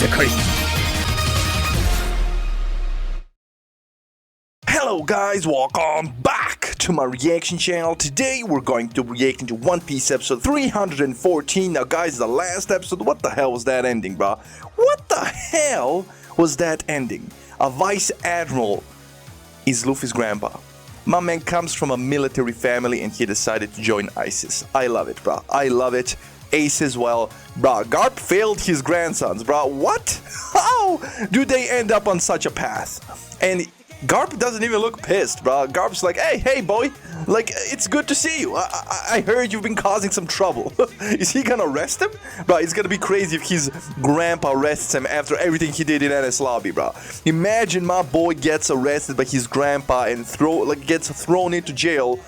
世界。 Hello guys, welcome back to my reaction channel. Today we're going to react into One Piece episode 314. Now guys, the last episode, what the hell was that ending, bro? What the hell was that ending? A vice admiral is Luffy's grandpa. My man comes from a military family and he decided to join ISIS. I love it, bro. I love it. Ace as well. Bro, Garp failed his grandsons, bro. What? How do they end up on such a path? And Garp doesn't even look pissed, bro. Garp's like, hey, boy, like, it's good to see you. I heard you've been causing some trouble. Is he gonna arrest him? Bro, it's gonna be crazy if his grandpa arrests him after everything he did in NS Lobby, bro. Imagine my boy gets arrested by his grandpa and gets thrown into jail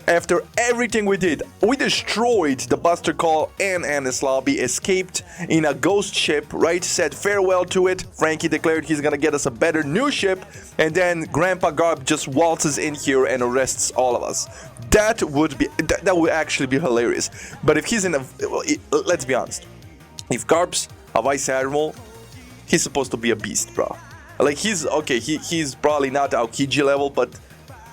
after everything we did. We destroyed the Buster Call and NS Lobby, escaped in a ghost ship, right? Said farewell to it. Frankie declared he's gonna get us a better new ship, and then Grandpa Garp just waltzes in here and arrests all of us. That would actually be hilarious. But if he's in a, let's be honest, if Garp's a vice admiral, he's supposed to be a beast, bro. Like, he's okay. He's probably not Aokiji level, but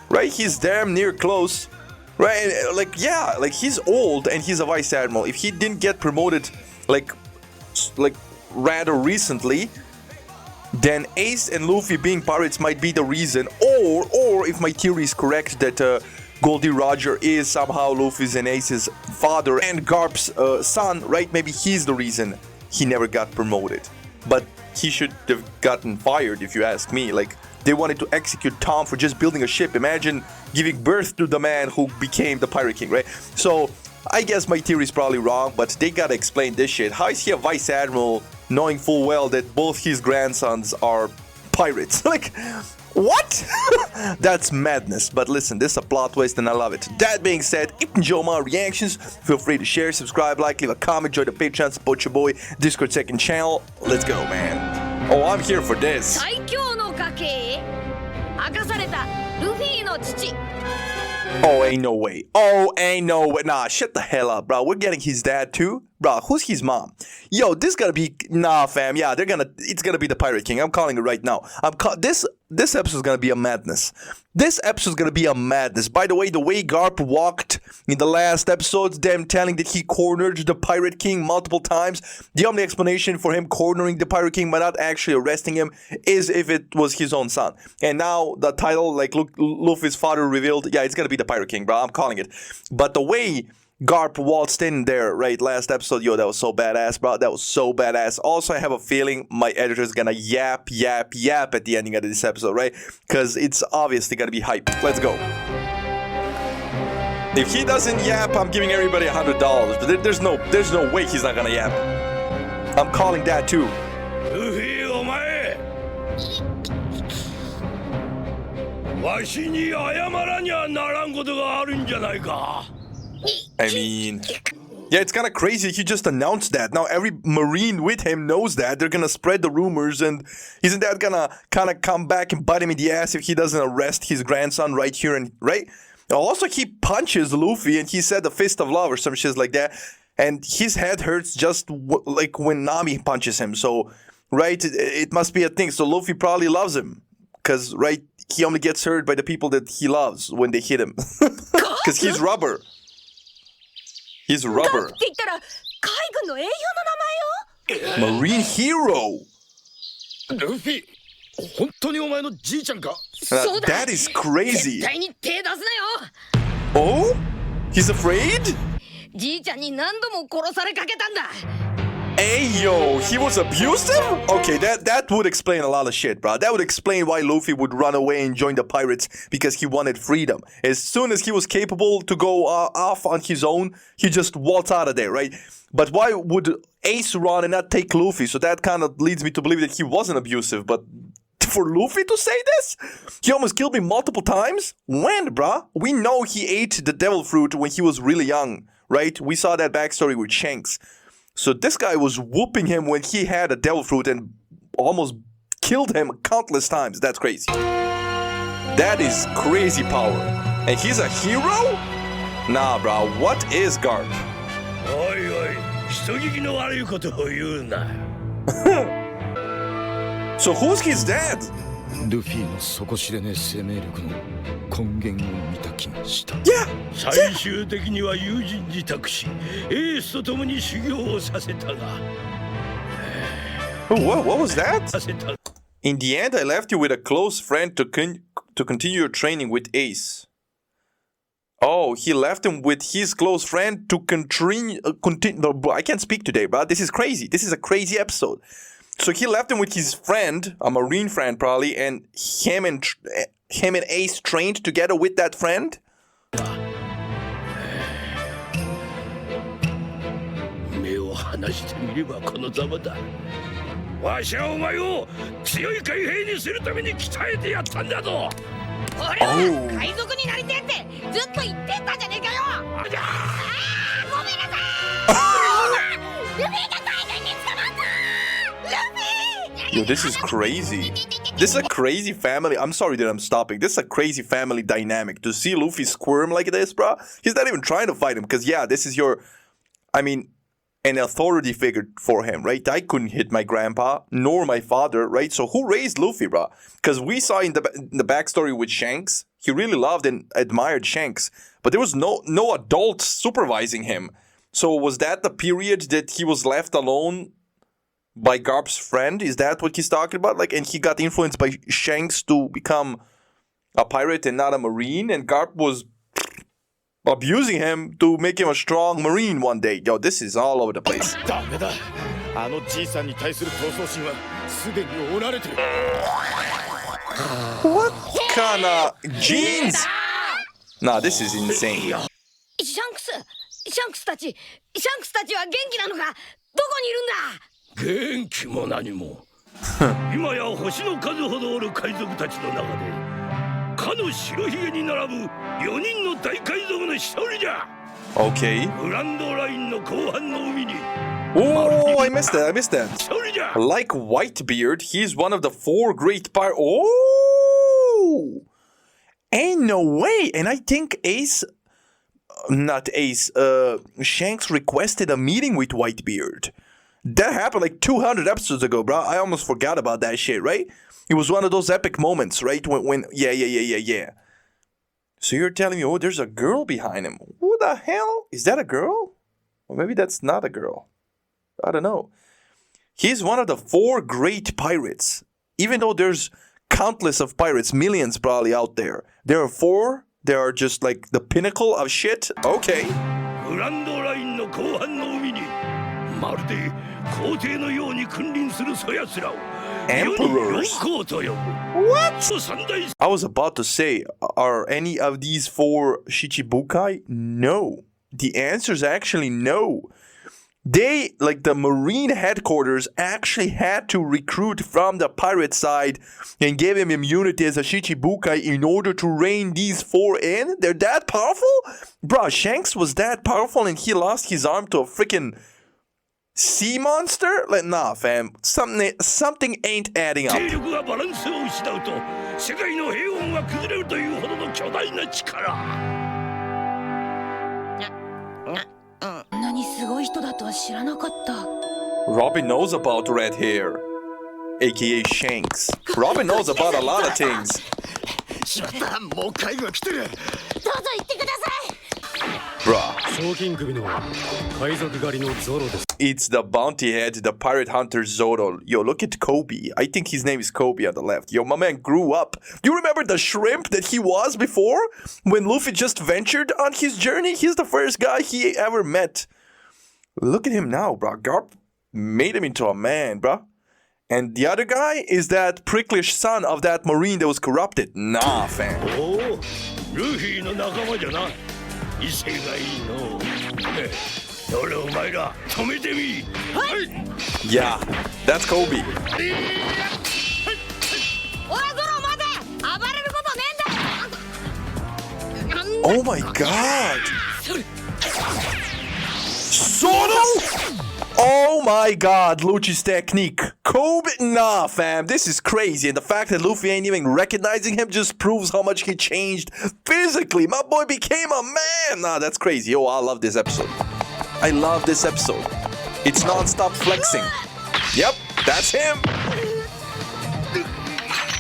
right, he's damn near close. Right, like, yeah, like, he's old and he's a vice admiral. If he didn't get promoted like rather recently, then Ace and Luffy being pirates might be the reason. Or if my theory is correct that Goldie Roger is somehow Luffy's and Ace's father and Garp's son, right? Maybe he's the reason he never got promoted. But he should have gotten fired, if you ask me. Like, they wanted to execute Tom for just building a ship. Imagine giving birth to the man who became the Pirate King, right? So, I guess my theory is probably wrong, but they gotta explain this shit. How is he a vice admiral knowing full well that both his grandsons are pirates? Like, what? That's madness. But listen, this is a plot twist and I love it. That being said, if you enjoy my reactions, feel free to share, subscribe, like, leave a comment, join the Patreon, support your boy, Discord second channel. Let's go, man. Oh, I'm here for this. Oh, ain't no way. Oh, ain't no way. Nah, shut the hell up, bro. We're getting his dad too? Bro, who's his mom? Yo, this gotta be... Nah, fam. Yeah, it's gonna be the Pirate King. I'm calling it right now. This episode's gonna be a madness. This episode's gonna be a madness. By the way Garp walked in the last episode, them telling that he cornered the Pirate King multiple times. The only explanation for him cornering the Pirate King but not actually arresting him is if it was his own son. And now the title, like, Luffy's father revealed, yeah, it's gonna be the Pirate King, bro. I'm calling it. But the way Garp waltzed in there, right, last episode, yo, that was so badass, bro. That was so badass. Also, I have a feeling my editor's gonna yap at the ending of this episode, right? Because it's obviously gonna be hype. Let's go. If he doesn't yap, I'm giving everybody $100. But there's no way he's not gonna yap. I'm calling that too. Luffy, omae. Washi ni ayamaranya naran koto ga arun janai ka. I mean, yeah, it's kind of crazy. He just announced that. Now every Marine with him knows that. They're gonna spread the rumors, and isn't that gonna kind of come back and bite him in the ass if he doesn't arrest his grandson right here and right? Also, he punches Luffy, and he said the fist of love or some shit like that, and his head hurts just like when Nami punches him. So, right, it must be a thing. So Luffy probably loves him, cause right, he only gets hurt by the people that he loves when they hit him, cause he's rubber. He's rubber. Marine hero. Luffy, that is crazy. Oh? He's afraid? Hey, yo, he was abusive? Okay, that would explain a lot of shit, bro. That would explain why Luffy would run away and join the pirates, because he wanted freedom. As soon as he was capable to go off on his own, he just waltzed out of there, right? But why would Ace run and not take Luffy? So that kind of leads me to believe that he wasn't abusive, but for Luffy to say this? He almost killed me multiple times? When, bruh? We know he ate the devil fruit when he was really young, right? We saw that backstory with Shanks. So this guy was whooping him when he had a devil fruit and almost killed him countless times. That's crazy. That is crazy power. And he's a hero? Nah, bro. What is Garp? So who's his dad? ルフィの底知れねえ生命力の根源を見た気がした。Yeah. 最終的には友人自宅し、エースと共に修行をさせたが。What was that? させた。In the end, I left you with a close friend to continue your training with Ace. Oh, he left him with his close friend to continue. I can't speak today, bro. This is crazy. This is a crazy episode. So he left him with his friend, a marine friend probably, and him and Ace trained together with that friend. 目を離してみればこのざまだ。わしはお前を強い海兵にするために鍛えてやったんだぞ。俺は海賊になりてえってずっと言ってたじゃねえかよ。ごめんなさい。ルフィが海軍に捕まった。ルフィ。 Yo, this is crazy. This is a crazy family. I'm sorry that I'm stopping. This is a crazy family dynamic. To see Luffy squirm like this, bro. He's not even trying to fight him. Because, yeah, this is your... I mean... an authority figure for him, right? I couldn't hit my grandpa, nor my father, right? So who raised Luffy, bro? Because we saw in the backstory with Shanks, he really loved and admired Shanks, but there was no adult supervising him. So was that the period that he was left alone by Garp's friend? Is that what he's talking about? Like, and he got influenced by Shanks to become a pirate and not a marine, and Garp was abusing him to make him a strong marine one day. Yo, this is all over the place. ダメだ。あのじいさんに対する闘争心はすでに折られてる。What kind of jeans? Nah, this is insane. シャンクスたちは元気なのか？どこにいるんだ？元気も何も。今や星の数ほどおる海賊たちの中で。かの白ひげに並ぶ4人の大海賊の一人じゃ。Okay. グランドラインの後半の海に。Oh, I missed that. Like Whitebeard, he's one of the 4 great pirates. Oh! Ain't no way. And I think Shanks requested a meeting with Whitebeard. That happened like 200 episodes ago, bro. I almost forgot about that shit, right? It was one of those epic moments, right? When yeah. So you're telling me, oh, there's a girl behind him. Who the hell? Is that a girl? Or maybe that's not a girl. I don't know. He's one of the 4 great pirates. Even though there's countless of pirates, millions probably out there. There are 4 that are just like the pinnacle of shit. Okay. グランドラインの後半の海にまるで皇帝のように君臨するそやつらを Emperors. What? I was about to say, are any of these 4 Shichibukai? No. The answer is actually no. They, like the Marine headquarters, actually had to recruit from the pirate side and gave him immunity as a Shichibukai in order to rein these 4 in? They're that powerful? Bruh, Shanks was that powerful and he lost his arm to a freaking sea monster? Like, nah, fam. Something ain't adding up. 勢力がバランスを失うと世界の平穏が崩れるというほどの巨大な力。何すごい人だとは知らなかった。 Robin knows about red hair, aka Shanks. Robin knows about a lot of things. しまった、もう海軍が来てる。どうぞ行ってください。 Bruh. 賞金首の海賊狩りのゾロです。 It's the bounty head, the pirate hunter Zoro. Yo, look at Kobe. I think his name is Kobe on the left. Yo, my man grew up. Do you remember the shrimp that he was before? When Luffy just ventured on his journey? He's the first guy he ever met. Look at him now, bro. Garp made him into a man, bro. And the other guy is that pricklish son of that marine that was corrupted. Nah, fam. おお、ルフィの仲間じゃな。威勢がいいの。どれお前ら止めてみ。はい。 Yeah, that's Kobe. おいゾロ待て。暴れることねえんだ。 Oh my god. Zoro? Oh my god, Lucci's technique. Kobe? Nah, fam, this is crazy. And the fact that Luffy ain't even recognizing him just proves how much he changed physically. My boy became a man. Nah, that's crazy. Yo, I love this episode. I love this episode. It's non-stop flexing. Yep, that's him.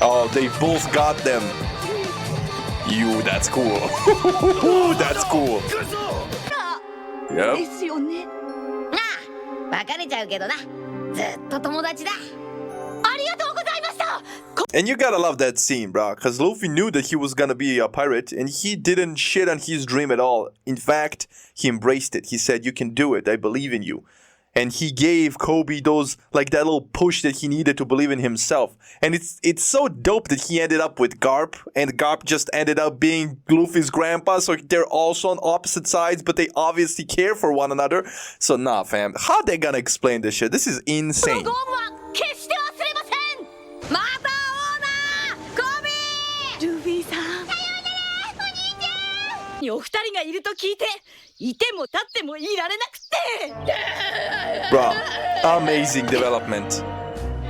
Oh, they both got them. That's cool. That's cool. Yep. ですよね。なあ、別れちゃうけどな。ずっと友達だ。ありがとうございました。 And you gotta love that scene, bro, because Luffy knew that he was gonna be a pirate, and he didn't shit on his dream at all. In fact, he embraced it. He said, "You can do it. I believe in you." And he gave Kobe those, like, that little push that he needed to believe in himself. And it's so dope that he ended up with Garp, and Garp just ended up being Luffy's grandpa, so they're also on opposite sides, but they obviously care for one another. So nah, fam, how they gonna explain this shit? This is insane. ご恩は決して忘れません。また会おうな、コビー。ルフィさん。さようなら、お兄ちゃん。お二人がいると聞いて、いても立ってもいられなくて。Bro, amazing development.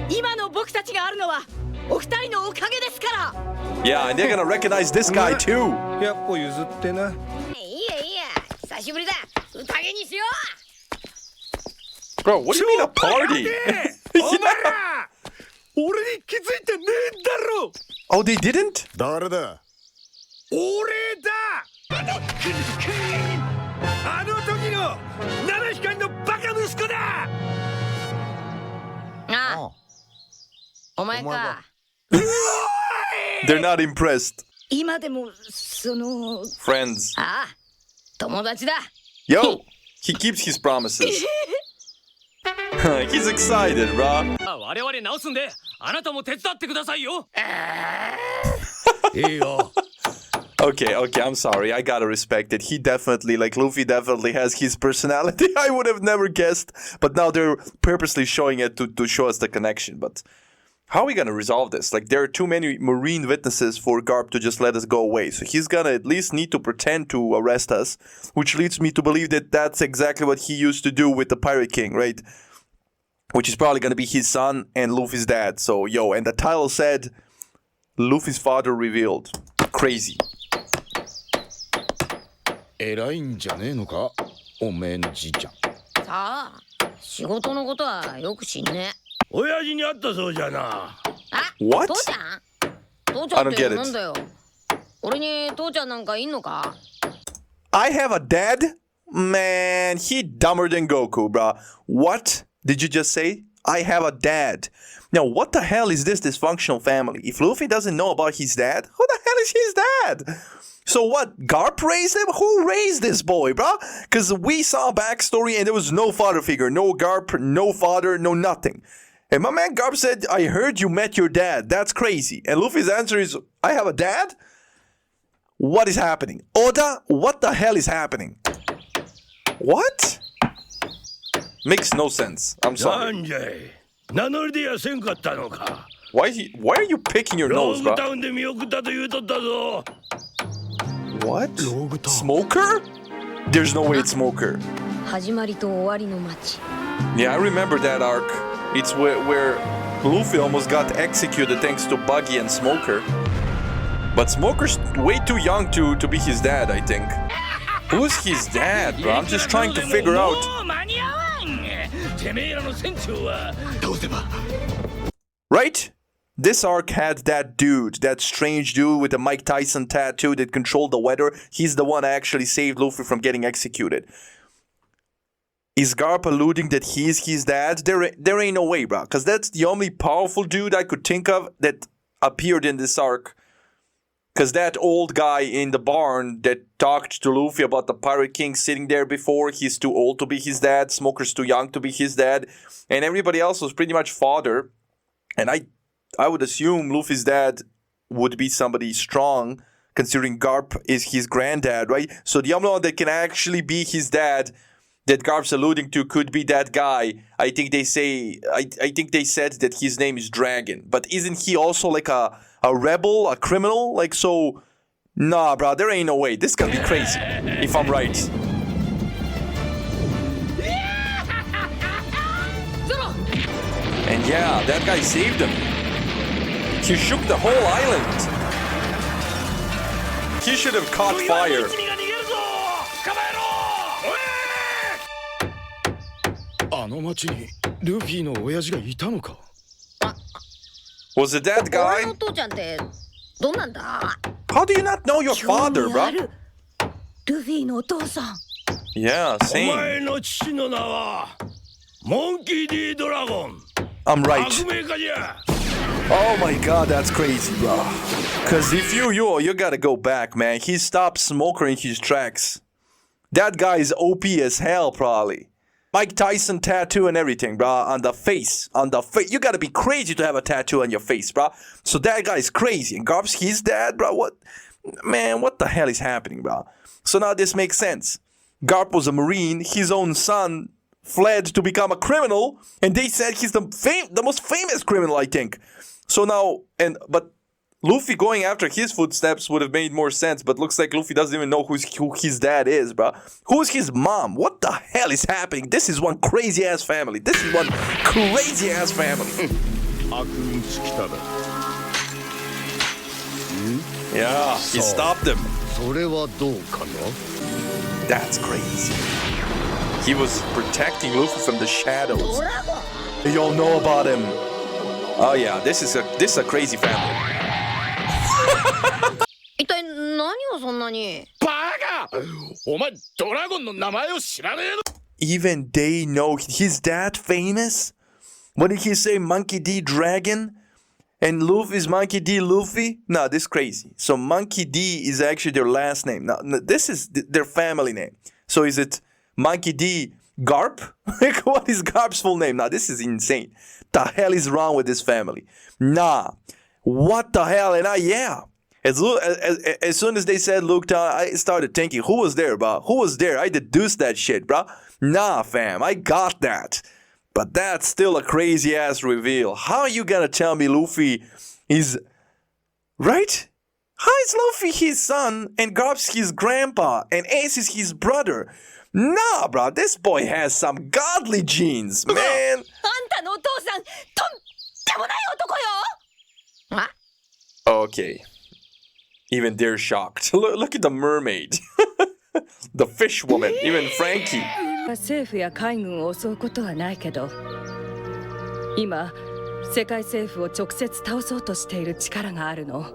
今の僕たちがあるのはお二人のおかげですから。 Yeah, and they're gonna recognize this guy too. 100歩譲ってな。いいやいいや、久しぶりだ。宴にしよう。 Bro, what do you mean a party? お前ら俺に気づいてねえんだろ。 Oh, they didn't? 誰だ。俺だ。あの時の七光のバカ息子だ。ああ、お前か。 They're not impressed. 今でもその Friends. ああ、友達だ。 Yo, he keeps his promises. He's excited, bro. 我々直すんで、あなたも手伝ってくださいよ。いいよ。Okay, I'm sorry. I gotta respect it. He definitely, like, Luffy definitely has his personality. I would have never guessed. But now they're purposely showing it to show us the connection. But how are we gonna resolve this? Like, there are too many marine witnesses for Garp to just let us go away. So he's gonna at least need to pretend to arrest us, which leads me to believe that that's exactly what he used to do with the Pirate King, right? Which is probably gonna be his son and Luffy's dad. So, yo, and the title said, Luffy's father revealed. Crazy. 偉いんじゃねえのか、おめえのじいちゃん。さあ、仕事のことはよく知んね。親父に会ったそうじゃな。あ、 What? 父ちゃん？父ちゃんってなんだよ。俺に父ちゃんなんかいんのか？ I have a dad? Man, he dumber than Goku, bruh. What did you just say? I have a dad. Now, what the hell is this dysfunctional family? If Luffy doesn't know about his dad, who the hell is his dad? So what, Garp raised him? Who raised this boy, bruh? Because we saw a backstory and there was no father figure. No Garp, no father, no nothing. And my man Garp said, I heard you met your dad. That's crazy. And Luffy's answer is, I have a dad? What is happening? Oda, what the hell is happening? What? Makes no sense. I'm な sorry. んじゃい。名乗りでやせんかったのか。Why are you picking your ロ nose, ーグ bro? タウンで見送ったと言うとったぞ。 What? Smoker? There's no way it's Smoker. 始まりと終わりの街。 Yeah, I remember that arc. It's where Luffy almost got executed thanks to Buggy and Smoker. But Smoker's way too young to be his dad, I think. Who's his dad, bro? I'm just trying to figure out. もう間に合わん。てめえらの船長はどうせば。 Right? This arc had that dude, that strange dude with the Mike Tyson tattoo that controlled the weather. He's the one that actually saved Luffy from getting executed. Is Garp alluding that he's his dad? There ain't no way, bro. Because that's the only powerful dude I could think of that appeared in this arc. Because that old guy in the barn that talked to Luffy about the Pirate King sitting there before, he's too old to be his dad. Smoker's too young to be his dad. And everybody else was pretty much father. And I would assume Luffy's dad would be somebody strong, considering Garp is his granddad, right? So the only one that can actually be his dad that Garp's alluding to could be that guy. I think they said that his name is Dragon. But isn't he also like a rebel, a criminal? Like, so, nah, bro, there ain't no way. This is gonna be crazy, if I'm right. And yeah, that guy saved him. He shook the whole island. He should have caught fire. あの町にルフィの親父がいたのか。Was it that 俺 guy? のお父ちゃんってどんなんだ？ How do you not know your 興 father, 味あ bro? る。ルフィのお父さん。 Yeah, お same. 前の父の名はモンキー D ドラゴン I'm right. 革命家じゃ。 Oh my god, that's crazy, bro. Cause if you gotta go back, man. He stopped smoking his tracks. That guy is OP as hell, probably. Mike Tyson tattoo and everything, bro. On the face. You gotta be crazy to have a tattoo on your face, bro. So that guy is crazy. And Garp's his dad, bro. What? Man, what the hell is happening, bro? So now this makes sense. Garp was a Marine. His own son fled to become a criminal. And they said he's the most famous criminal, I think. So now, but Luffy going after his footsteps would have made more sense, but looks like Luffy doesn't even know who his dad is, bro. Who's his mom? What the hell is happening? This is one crazy-ass family. This is one crazy-ass family. 悪運尽きただ。 Yeah, he stopped him. それはどうかな。 That's crazy. He was protecting Luffy from the shadows. ドラゴン。 You all know about him. Oh yeah, this is a crazy family. 一体何をそんなに？バカ！お前ドラゴンの名前を知らねえの？ Even they know his dad famous? What did he say? Monkey D Dragon? And Luffy's Monkey D Luffy? No, this is crazy. So Monkey D is actually their last name. Now, this is their family name. So is it Monkey D Garp? Like, what is Garp's full name? Now, this is insane. The hell is wrong with this family? Nah. What the hell? And as soon as they said Luke Town, I started thinking, who was there, bro? Who was there? I deduced that shit, bro. Nah, fam. I got that. But that's still a crazy-ass reveal. How are you gonna tell me Luffy is... Right? How is Luffy his son and Garp's his grandpa and Ace is his brother? Nah, bro. This boy has some godly genes, man. あんたのお父さん、とんでもない男よ。あ？ Okay. Even they're shocked. Look at the mermaid. The fish woman. Even Frankie. 政府や海軍を襲うことはないけど、今世界政府を直接倒そうとしている力があるの。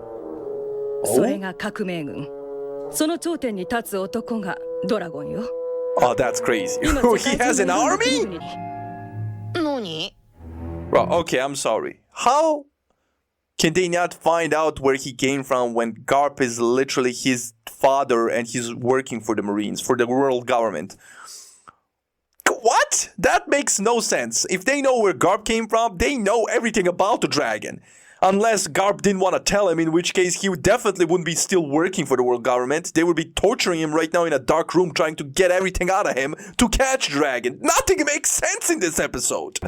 それが革命軍。その頂点に立つ男がドラゴンよ。Oh, that's crazy. He has an army? 何？ Bro, okay, I'm sorry. How can they not find out where he came from when Garp is literally his father and he's working for the Marines, for the world government? What? That makes no sense. If they know where Garp came from, they know everything about the dragon. Unless Garp didn't want to tell him, in which case he definitely wouldn't be still working for the world government. They would be torturing him right now in a dark room trying to get everything out of him to catch dragon. Nothing makes sense in this episode.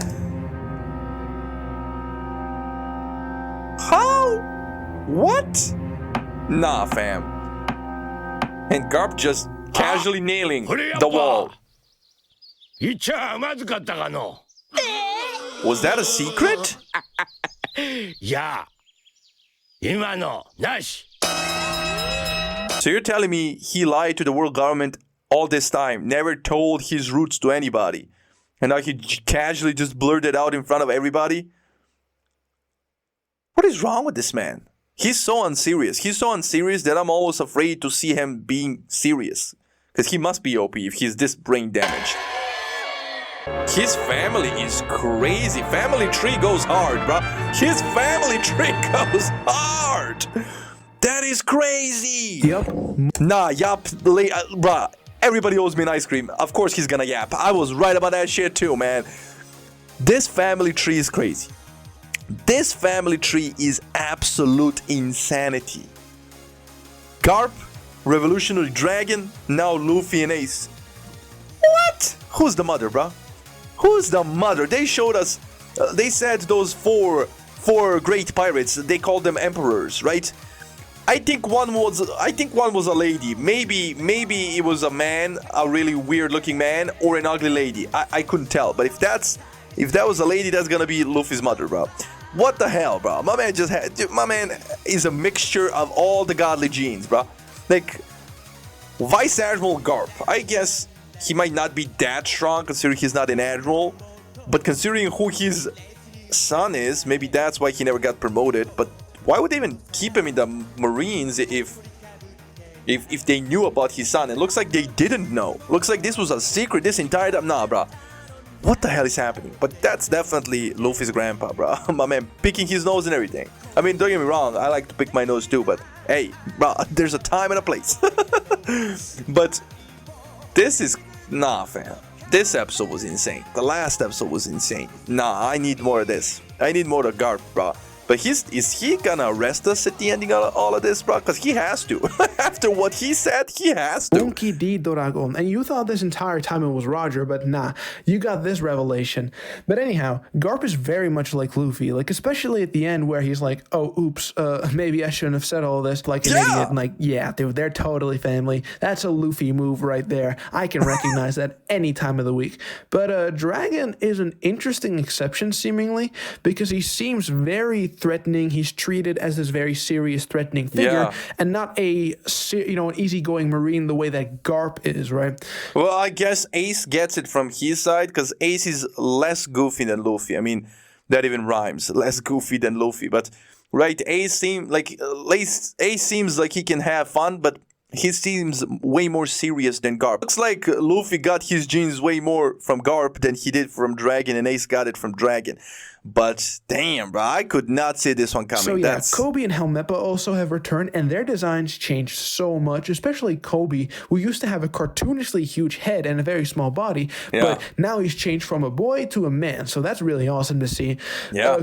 How? What? Nah, fam. And Garp just casually nailing the wall. 言っちゃまずかったかの。 Was that a secret? いや、今のなし。 So you're telling me he lied to the world government all this time, never told his roots to anybody, and now he casually just blurted out in front of everybody? What is wrong with this man? He's so unserious. He's so unserious that I'm almost afraid to see him being serious. Because he must be OP if he's this brain damaged. His family is crazy. Family tree goes hard, bro. His family tree goes hard. That is crazy. Yep. Nah, yap, bro. Everybody owes me an ice cream. Of course he's gonna yap. I was right about that shit too, man. This family tree is crazy. This family tree is absolute insanity. Garp, Revolutionary Dragon, now Luffy and Ace. What? Who's the mother, bro? Who's the mother? They showed us. They said those four great pirates. They called them emperors, right? I think one was a lady. Maybe it was a man, a really weird-looking man, or an ugly lady. I couldn't tell. But if that was a lady, that's gonna be Luffy's mother, bro. What the hell, bro? My man is a mixture of all the godly genes, bro. Like Vice Admiral Garp. I guess he might not be that strong considering he's not an admiral, but considering who his son is. Maybe that's why he never got promoted. But why would they even keep him in the Marines if they knew about his son? It looks like they didn't know. Looks like this was a secret this entire time. Nah, bruh. What the hell is happening? But that's definitely Luffy's grandpa, bruh. My man, picking his nose and everything. I mean, don't get me wrong, I like to pick my nose too, but hey, bruh, there's a time and a place. But this is... Nah, fam. This episode was insane. The last episode was insane. Nah, I need more of this. I need more of Garp, bruh. But is he gonna arrest us at the ending of all of this, bro? Because he has to. After what he said, he has to. Monkey D. Doragon. And you thought this entire time it was Roger, but nah, you got this revelation. But anyhow, Garp is very much like Luffy, like especially at the end where he's like, oh, oops, maybe I shouldn't have said all this like an idiot. And like, yeah, dude, they're totally family. That's a Luffy move right there. I can recognize that any time of the week. But Dragon is an interesting exception, seemingly, because he seems very threatening. He's treated as this very serious, threatening figure, and not an easygoing Marine the way that Garp is, right? Well, I guess Ace gets it from his side because Ace is less goofy than Luffy. I mean, that even rhymes. Less goofy than Luffy, but right? Ace seems like he can have fun, but he seems way more serious than Garp. Looks like Luffy got his genes way more from Garp than he did from Dragon, and Ace got it from Dragon. But damn, bro, I could not see this one coming. So yeah, Kobe and Helmeppa also have returned, and their designs changed so much, especially Kobe, who used to have a cartoonishly huge head and a very small body, but now he's changed from a boy to a man, so that's really awesome to see.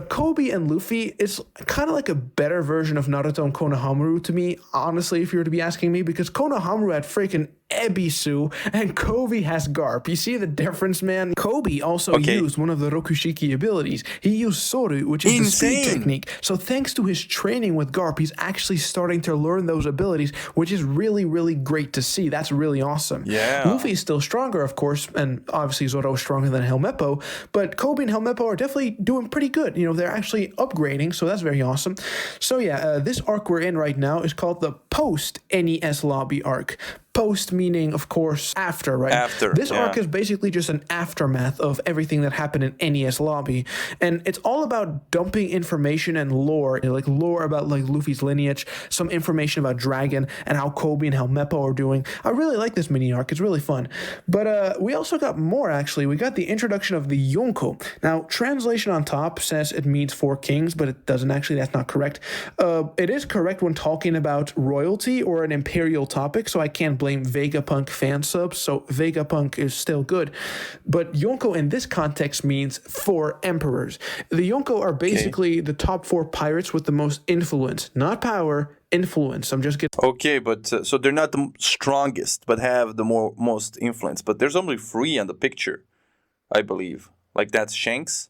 Kobe and Luffy is kind of like a better version of Naruto and Konohamaru to me, honestly, if you were to be asking me, because Konohamaru had freaking Ebisu, and Kobe has Garp. You see the difference, man? Kobe also used one of the Rokushiki abilities. He used Soru, which is the speed technique. So thanks to his training with Garp, he's actually starting to learn those abilities, which is really, really great to see. That's really awesome. Luffy is still stronger, of course, and obviously Zoro is stronger than Helmeppo, but Kobe and Helmeppo are definitely doing pretty good. You know, they're actually upgrading, so that's very awesome. So yeah, this arc we're in right now is called the Post-NES Lobby arc. Post meaning, of course, after, right? After. This arc is basically just an aftermath of everything that happened in NES Lobby. And it's all about dumping information and lore, like lore about like Luffy's lineage, some information about Dragon and how Kobe and Helmeppo are doing. I really like this mini arc. It's really fun. But we also got more, actually. We got the introduction of the Yonko. Now, translation on top says it means 4 kings, but it doesn't actually. That's not correct. It is correct when talking about royalty or an imperial topic, so I can't blame Vegapunk fan subs, so Vegapunk is still good. But Yonko in this context means 4 emperors. The Yonko are basically the top 4 pirates with the most influence, not power, influence. I'm just getting... Okay, but so they're not the strongest, but have the most influence. But there's only 3 on the picture, I believe. Like that's Shanks,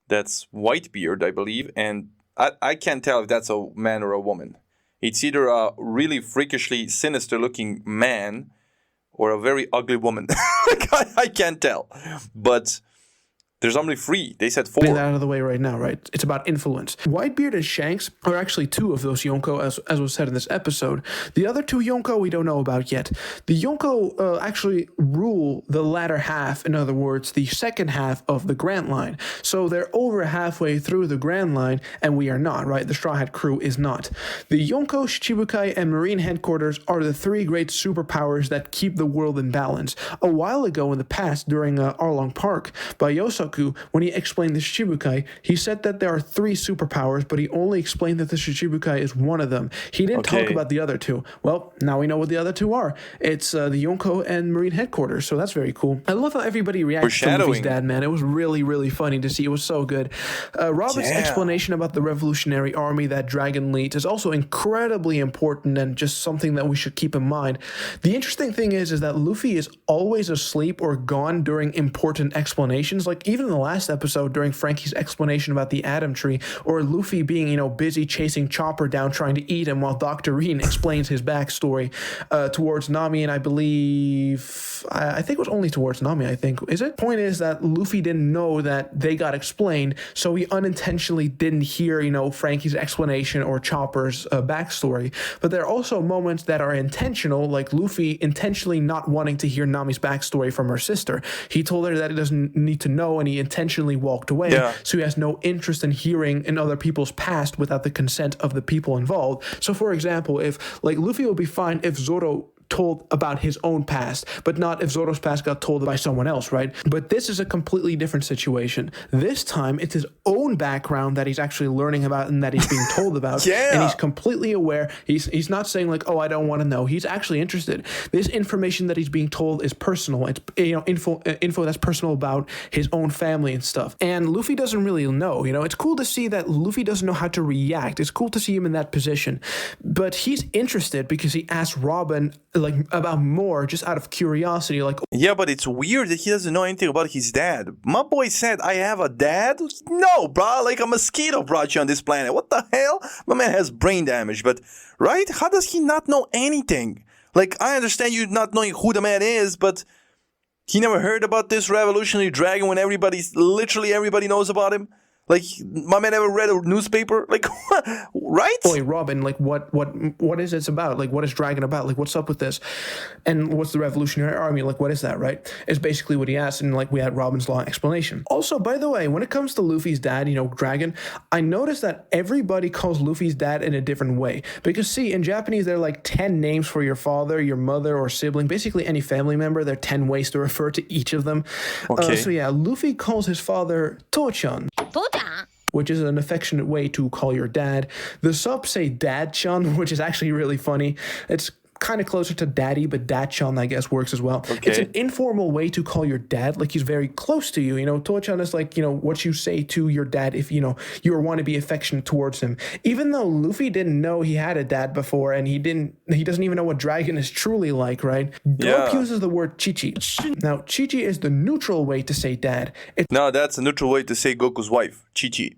that's Whitebeard, I believe, and I can't tell if that's a man or a woman. It's either a really freakishly sinister-looking man or a very ugly woman. I can't tell. But there's only 3. They said 4. Get that out of the way right now, right? It's about influence. Whitebeard and Shanks are actually 2 of those Yonko, as was said in this episode. The other 2 Yonko we don't know about yet. The Yonko actually rule the latter half, in other words, the second half of the Grand Line. So they're over halfway through the Grand Line, and we are not, right? The Straw Hat crew is not. The Yonko, Shichibukai, and Marine Headquarters are the 3 great superpowers that keep the world in balance. A while ago in the past, during Arlong Park, by Yosaku, when he explained the Shichibukai, he said that there are 3 superpowers, but he only explained that the Shichibukai is one of them. He didn't talk about the other 2. Well, now we know what the other 2 are. It's the Yonko and Marine Headquarters, so that's very cool. I love how everybody reacts to Luffy's dad, man. It was really, really funny to see. It was so good. Robert's explanation about the Revolutionary Army that Dragon leads is also incredibly important and just something that we should keep in mind. The interesting thing is that Luffy is always asleep or gone during important explanations, like even in the last episode during Frankie's explanation about the Atom Tree, or Luffy being, busy chasing Chopper down trying to eat him while Dr. Reen explains his backstory towards Nami, and I believe, I think it was only towards Nami, I think. Is it? Point is that Luffy didn't know that they got explained, so he unintentionally didn't hear, Frankie's explanation or Chopper's backstory. But there are also moments that are intentional, like Luffy intentionally not wanting to hear Nami's backstory from her sister. He told her that he doesn't need to know, and Nami intentionally walked away. Yeah. So he has no interest in hearing in other people's past without the consent of the people involved. So for example, if like Luffy would be fine if Zoro told about his own past, but not if Zoro's past got told by someone else, right? But this is a completely different situation. This time, it's his own background that he's actually learning about and that he's being told about. Yeah. And he's completely aware. He's not saying like, oh, I don't want to know. He's actually interested. This information that he's being told is personal. It's info that's personal about his own family and stuff. And Luffy doesn't really know. It's cool to see that Luffy doesn't know how to react. It's cool to see him in that position. But he's interested because he asked Robin like about more just out of curiosity, like, Yeah, but it's weird that he doesn't know anything about his dad. My boy said, I have a dad? No, bro, like a mosquito brought you on this planet. What the hell? My man has brain damage, but, right? How does he not know anything? Like, I understand you not knowing who the man is, but he never heard about this revolutionary dragon when literally everybody knows about him? Like, my man ever read a newspaper? Like, what? Right? Boy, Robin, like, what is this about? Like, what is Dragon about? Like, what's up with this? And what's the Revolutionary Army? Like, what is that, right? It's basically what he asked, and, like, we had Robin's long explanation. Also, by the way, when it comes to Luffy's dad, Dragon, I noticed that everybody calls Luffy's dad in a different way. Because, see, in Japanese, there are, like, 10 names for your father, your mother, or sibling. Basically, any family member, there are 10 ways to refer to each of them. Okay. So, yeah, Luffy calls his father Tochan, which is an affectionate way to call your dad. The subs say Dad-chan, which is actually really funny. It's kind of closer to daddy, but Dad-chan, I guess, works as well. Okay. It's an informal way to call your dad, like he's very close to you. Tochan is like, what you say to your dad if, you want to be affectionate towards him. Even though Luffy didn't know he had a dad before, and he doesn't even know what dragon is truly like, right? Garp uses the word Chichi. Now, Chichi is the neutral way to say dad. No, that's a neutral way to say Goku's wife, Chi-Chi.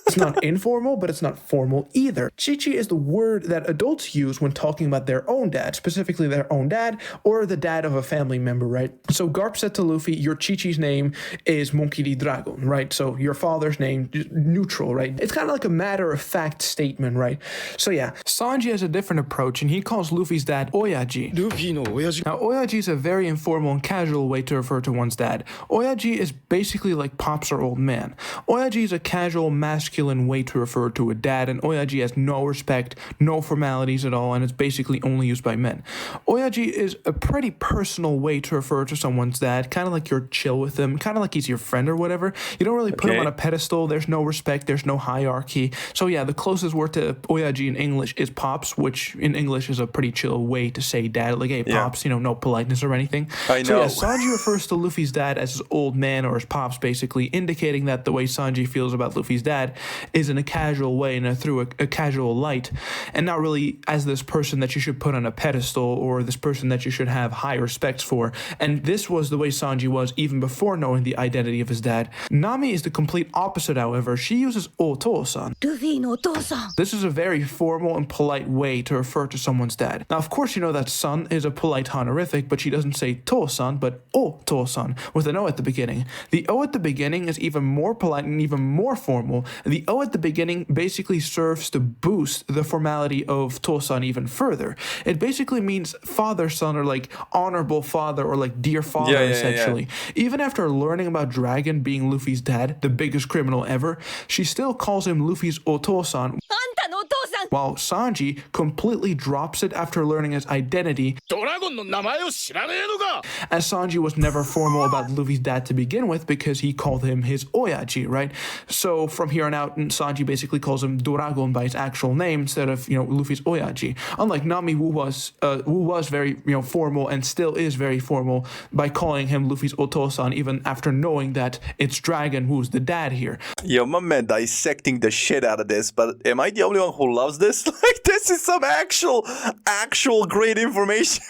It's not informal, but it's not formal either. Chichi is the word that adults use when talking about their own dad, specifically their own dad or the dad of a family member, right? So Garp said to Luffy, your Chichi's name is Monkey D. Dragon, right? So your father's name is neutral, right? It's kind of like a matter-of-fact statement, right? So yeah, Sanji has a different approach, and he calls Luffy's dad Oyaji. ルフィの親父 Now, Oyaji is a very informal and casual way to refer to one's dad. Oyaji is basically like pops or old man. Oyaji is a casual, masculine way to refer to a dad, and Oyaji has no respect, no formalities at all, and it's basically only used by men. Oyaji is a pretty personal way to refer to someone's dad, kind of like you're chill with him, kind of like he's your friend or whatever. You don't really put him on a pedestal, there's no respect, there's no hierarchy. So yeah, the closest word to Oyaji in English is pops, which in English is a pretty chill way to say dad, like, hey, pops, no politeness or anything. I So know. yeah, Sanji refers to Luffy's dad as his old man or his pops, basically, indicating that the way Sanji feels about Luffy's dad is in a casual way and through a casual light, and not really as this person that you should put on a pedestal or this person that you should have high respects for. And this was the way Sanji was even before knowing the identity of his dad. Nami is the complete opposite, however. She uses Oto-san. This is a very formal and polite way to refer to someone's dad. Now, of course, you know that son is a polite honorific, but she doesn't say To-san, but O-to-san, with an O at the beginning. The O at the beginning is even more polite and even more formal. The O at the beginning basically serves to boost the formality of To-san even further. It basically means father-son, or like honorable father, or like dear father, essentially. Even after learning about Dragon being Luffy's dad, the biggest criminal ever, she still calls him Luffy's Oto-san, while Sanji completely drops it after learning his identity, ドラゴンの名前を知らねえのか as Sanji was never formal about Luffy's dad to begin with because he called him his Oyaji, right? So from here on out, Sanji basically calls him Doragon by his actual name instead of, Luffy's Oyaji. Unlike Nami, who was very, formal and still is very formal by calling him Luffy's Oto-san even after knowing that it's Dragon who's the dad here. Yo, my man dissecting the shit out of this, but am I the only one who loves this? Like, this is some actual great information.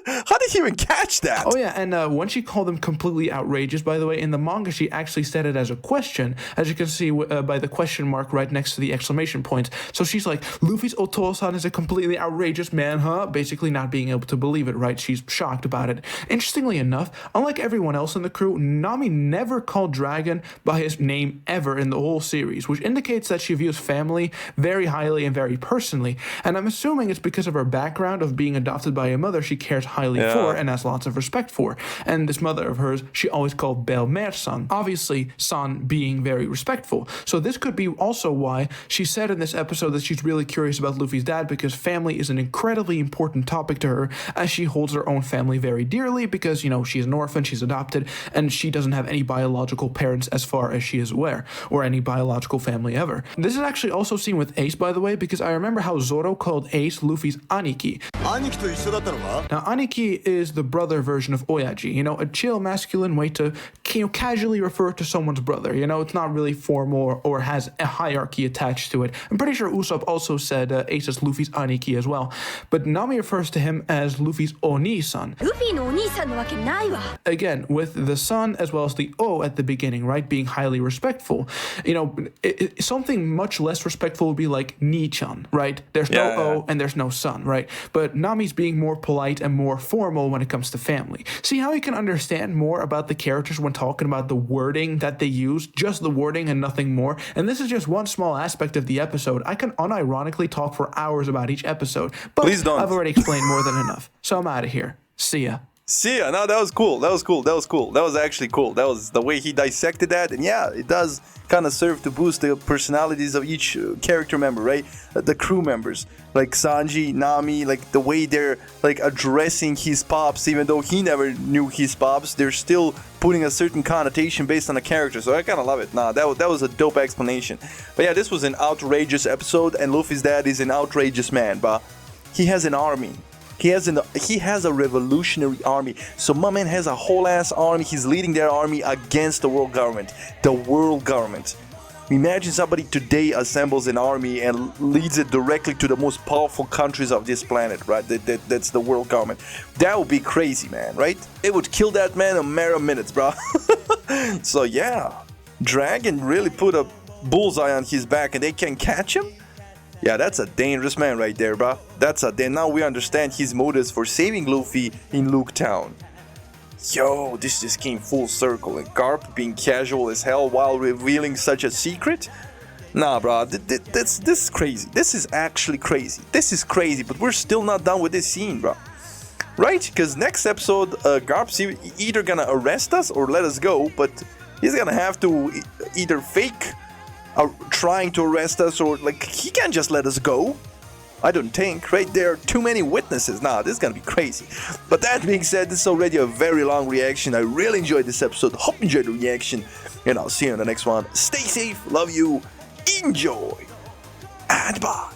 How did he even catch that? Oh yeah, and when she called him completely outrageous, by the way, in the manga she actually said it as a question, as you can see by the question mark right next to the exclamation point. So she's like, Luffy's Oto-san is a completely outrageous man, huh? Basically not being able to believe it, right? She's shocked about it. Interestingly enough, unlike everyone else in the crew, Nami never called Dragon by his name ever in the whole series, which indicates that she views family very highly and very very personally. And I'm assuming it's because of her background of being adopted by a mother she cares highly for and has lots of respect for. And this mother of hers, she always called Belle-Mère-san. Obviously, San being very respectful. So this could be also why she said in this episode that she's really curious about Luffy's dad, because family is an incredibly important topic to her, as she holds her own family very dearly because, you know, she's an orphan, she's adopted, and she doesn't have any biological parents as far as she is aware, or any biological family ever. This is actually also seen with Ace, by the way, because I remember how Zoro called Ace Luffy's Aniki. Now, Aniki is the brother version of Oyaji, you know, a chill masculine way to, you know, casually refer to someone's brother. You know, it's not really formal or has a hierarchy attached to it. I'm pretty sure Usopp also said Ace is Luffy's Aniki as well, but Nami refers to him as Luffy's Oni-san. Again, with the son as well as the O at the beginning, right, being highly respectful. You know, something much less respectful would be like Ni-chan, right? There's no O and there's no son, right? But Nami's being more polite and more formal when it comes to family. See how you can understand more about the characters when talking about the wording that they use, just the wording and nothing more. And this is just one small aspect of the episode. I can unironically talk for hours about each episode, but Please don't. I've already explained more than enough. So I'm out of here. See ya. See ya. No, that was cool. That was actually cool. That was the way he dissected that. And yeah, it does kind of serve to boost the personalities of each character member, right? The crew members, like Sanji, Nami, like the way they're like addressing his pops, even though he never knew his pops, they're still putting a certain connotation based on the character. So I kind of love it. Nah, that was a dope explanation. But yeah, this was an outrageous episode, and Luffy's dad is an outrageous man, but he has an army. He has a revolutionary army. So my man has a whole ass army. He's leading their army against the world government. The world government. Imagine somebody today assembles an army and leads it directly to the most powerful countries of this planet, right? That's the world government. That would be crazy, man, right? It would kill that man in a matter of minutes, bro. So yeah, Dragon really put a bullseye on his back and they can catch him? Yeah, that's a dangerous man right there, bro. Now we understand his motives for saving Luffy in Luke Town. Yo, this just came full circle. And Garp being casual as hell while revealing such a secret? Nah, bro, this is crazy. This is actually crazy. This is crazy, but we're still not done with this scene, bro. Right? Because next episode, Garp's either gonna arrest us or let us go, but he's gonna have to either fake trying to arrest us, or like he can't just let us go. I don't think, right? There are too many witnesses. Nah, this is gonna be crazy. But that being said, this is already a very long reaction. I really enjoyed this episode. Hope you enjoyed the reaction, and I'll see you in the next one. Stay safe, love you, enjoy, and bye.